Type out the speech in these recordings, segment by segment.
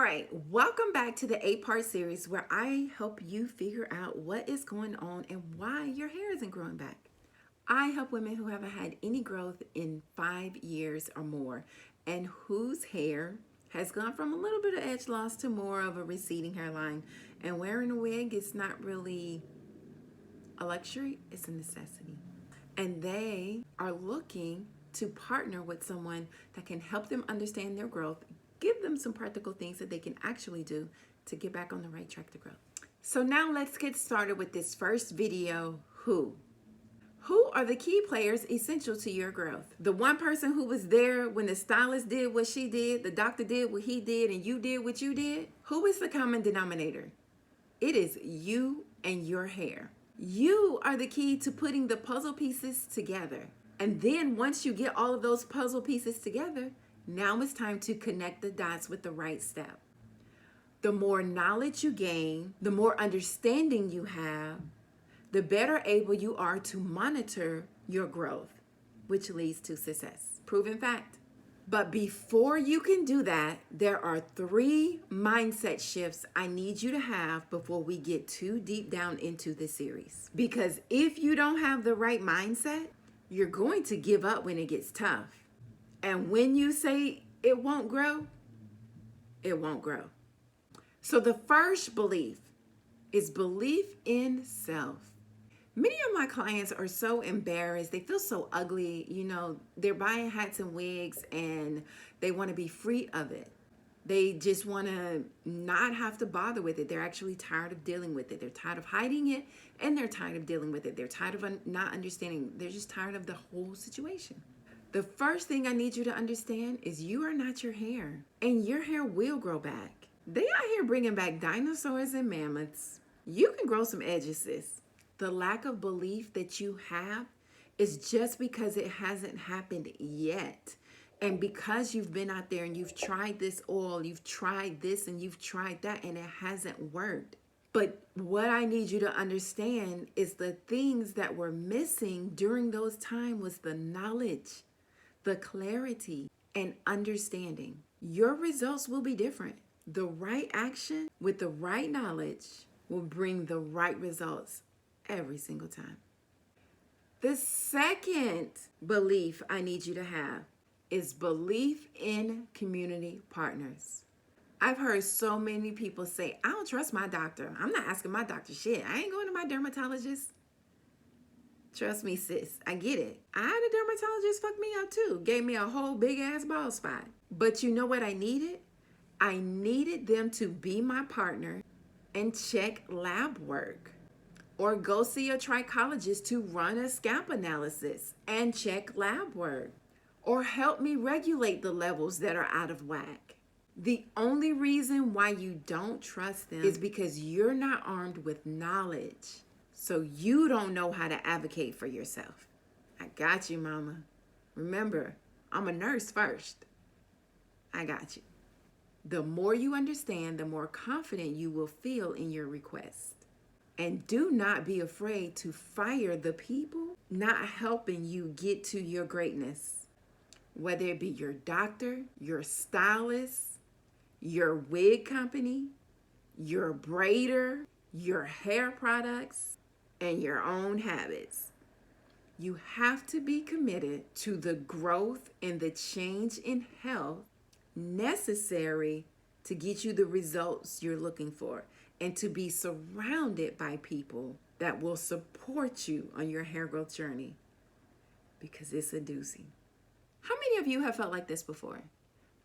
right, welcome back to the 8-part series where I help you figure out what is going on and why your hair isn't growing back. I help women who haven't had any growth in 5 years or more and whose hair has gone from a little bit of edge loss to more of a receding hairline. And wearing a wig is not really a luxury, it's a necessity. And they are looking to partner with someone that can help them understand their growth, give them some practical things that they can actually do to get back on the right track to growth. So now let's get started with this first video. Who are the key players essential to your growth? The one person who was there when the stylist did what she did, the doctor did what he did, and you did what you did? Who is the common denominator? It is you and your hair. You are the key to putting the puzzle pieces together. And then once you get all of those puzzle pieces together, now it's time to connect the dots with the right step. The more knowledge you gain, the more understanding you have, the better able you are to monitor your growth, which leads to success. Proven fact. But before you can do that, there are 3 mindset shifts I need you to have before we get too deep down into this series. Because if you don't have the right mindset, you're going to give up when it gets tough. And when you say it won't grow, it won't grow. So the first belief is belief in self. Many of my clients are so embarrassed. They feel so ugly. You know, they're buying hats and wigs and they want to be free of it. They just want to not have to bother with it. They're actually tired of dealing with it. They're tired of hiding it and they're tired of dealing with it. They're tired of not understanding. They're just tired of the whole situation. The first thing I need you to understand is you are not your hair, and your hair will grow back. They out here bringing back dinosaurs and mammoths. You can grow some edges, sis. The lack of belief that you have is just because it hasn't happened yet. And because you've been out there and you've tried this oil, you've tried this and you've tried that, and it hasn't worked. But what I need you to understand is the things that were missing during those times was the knowledge, the clarity, and understanding. Your results will be different. The right action with the right knowledge will bring the right results every single time. The second belief I need you to have is belief in community partners. I've heard so many people say, I don't trust my doctor. I'm not asking my doctor shit. I ain't going to my dermatologist. Trust me, sis, I get it. I had a dermatologist fuck me up too. Gave me a whole big ass bald spot. But you know what I needed? I needed them to be my partner and check lab work. Or go see a trichologist to run a scalp analysis and check lab work. Or help me regulate the levels that are out of whack. The only reason why you don't trust them is because you're not armed with knowledge. So you don't know how to advocate for yourself. I got you, mama. Remember, I'm a nurse first. I got you. The more you understand, the more confident you will feel in your request. And do not be afraid to fire the people not helping you get to your greatness. Whether it be your doctor, your stylist, your wig company, your braider, your hair products, and your own habits. You have to be committed to the growth and the change in health necessary to get you the results you're looking for, and to be surrounded by people that will support you on your hair growth journey, because it's a doozy. How many of you have felt like this before?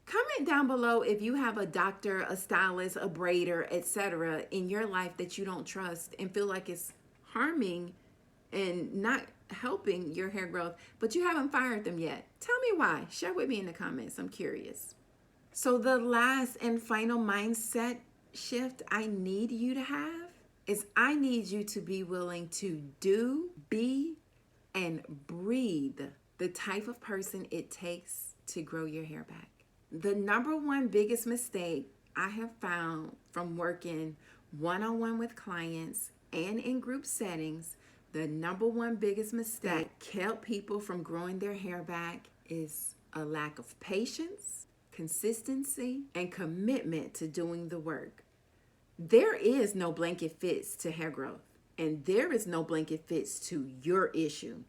Comment down below if you have a doctor, a stylist, a braider, etc. in your life that you don't trust and feel like it's harming and not helping your hair growth, but you haven't fired them yet. Tell me why. Share with me in the comments. I'm curious. So the last and final mindset shift I need you to have is I need you to be willing to do, be, and breathe the type of person it takes to grow your hair back. The number one biggest mistake I have found from working one-on-one with clients and in group settings, the number one biggest mistake that kept people from growing their hair back is a lack of patience, consistency, and commitment to doing the work. There is no blanket fix to hair growth, and there is no blanket fix to your issue.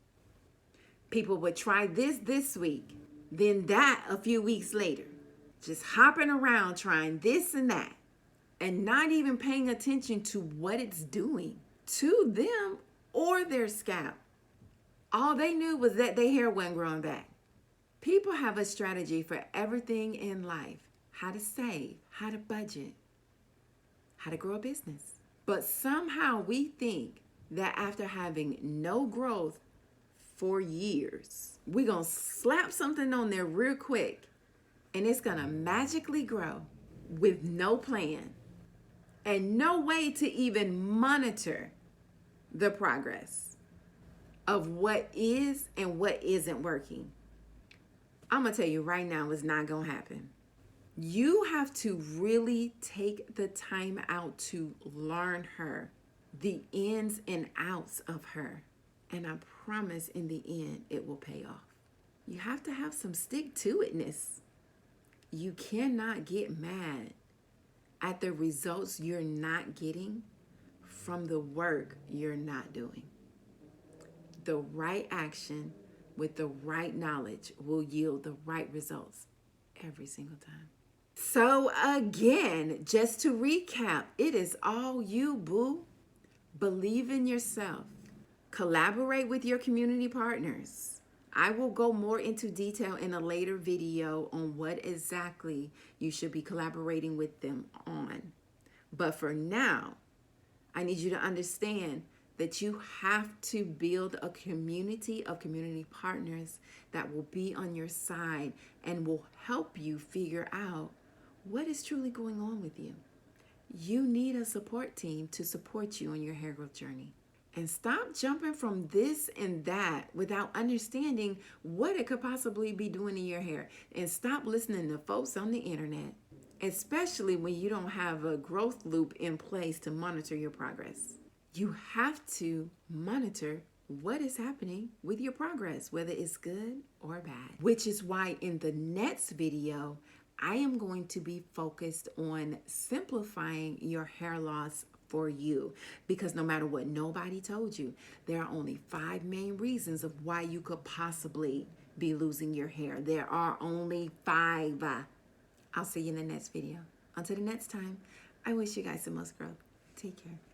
People would try this week, then that a few weeks later, just hopping around trying this and that, and not even paying attention to what it's doing to them or their scalp. All they knew was that their hair wasn't growing back. People have a strategy for everything in life: how to save, how to budget, how to grow a business. But somehow we think that after having no growth for years, we're going to slap something on there real quick and it's going to magically grow with no plan and no way to even monitor the progress of what is and what isn't working. I'm going to tell you right now, it's not going to happen. You have to really take the time out to learn her, the ins and outs of her. And I promise in the end, it will pay off. You have to have some stick-to-itness. You cannot get mad at the results you're not getting from the work you're not doing. The right action with the right knowledge will yield the right results every single time. So again, just to recap, it is all you, boo. Believe in yourself. Collaborate with your community partners. I will go more into detail in a later video on what exactly you should be collaborating with them on. But for now, I need you to understand that you have to build a community of community partners that will be on your side and will help you figure out what is truly going on with you. You need a support team to support you on your hair growth journey. And stop jumping from this and that without understanding what it could possibly be doing in your hair. And stop listening to folks on the internet, especially when you don't have a growth loop in place to monitor your progress. You have to monitor what is happening with your progress, whether it's good or bad. Which is why in the next video, I am going to be focused on simplifying your hair loss for you. Because no matter what nobody told you, there are only 5 main reasons of why you could possibly be losing your hair. There are only 5. I'll see you in the next video. Until the next time, I wish you guys the most growth. Take care.